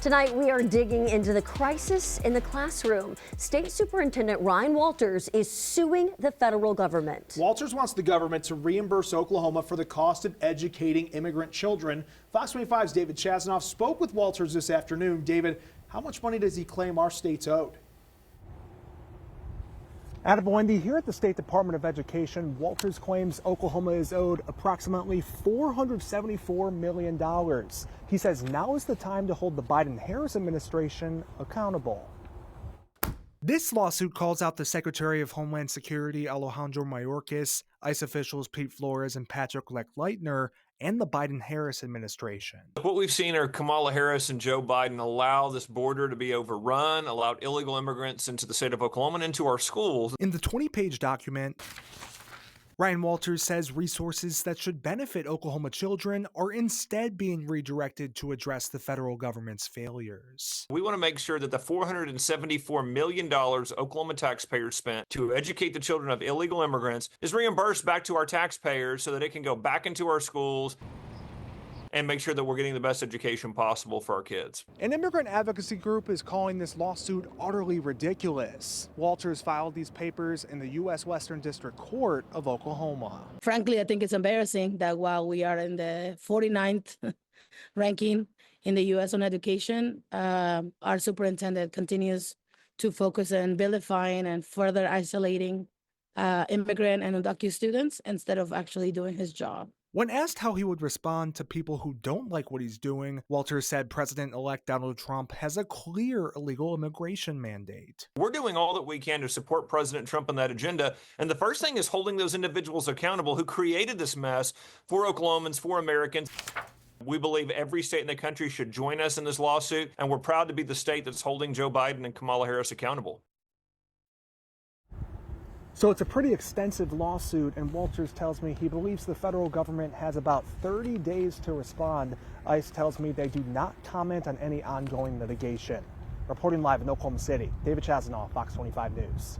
Tonight, we are digging into the crisis in the classroom. State Superintendent Ryan Walters is suing the federal government. Walters wants the government to reimburse Oklahoma for the cost of educating immigrant children. Fox 25's David Chasanoff spoke with Walters this afternoon. David, how much money does he claim our state's owed? Adam Wendy, here at the State Department of Education, Walters claims Oklahoma is owed approximately $474 million. He says now is the time to hold the Biden-Harris administration accountable. This lawsuit calls out the Secretary of Homeland Security, Alejandro Mayorkas, ICE officials Pete Flores and Patrick Leitner, and the Biden-Harris administration. What we've seen are Kamala Harris and Joe Biden allow this border to be overrun, allowed illegal immigrants into the state of Oklahoma and into our schools. In the 20-page document, Ryan Walters says resources that should benefit Oklahoma children are instead being redirected to address the federal government's failures. We want to make sure that the $474 million Oklahoma taxpayers spent to educate the children of illegal immigrants is reimbursed back to our taxpayers so that it can go back into our schools and make sure that we're getting the best education possible for our kids. An immigrant advocacy group is calling this lawsuit utterly ridiculous. Walters filed these papers in the U.S. Western District Court of Oklahoma. Frankly, I think it's embarrassing that while we are in the 49th ranking in the U.S. on education, our superintendent continues to focus on vilifying and further isolating immigrant and undocumented students instead of actually doing his job. When asked how he would respond to people who don't like what he's doing, Walters said President-elect Donald Trump has a clear illegal immigration mandate. We're doing all that we can to support President Trump on that agenda. And the first thing is holding those individuals accountable who created this mess for Oklahomans, for Americans. We believe every state in the country should join us in this lawsuit, and we're proud to be the state that's holding Joe Biden and Kamala Harris accountable. So it's a pretty extensive lawsuit, and Walters tells me he believes the federal government has about 30 days to respond. ICE tells me they do not comment on any ongoing litigation. Reporting live in Oklahoma City, David Chasanoff, Fox 25 News.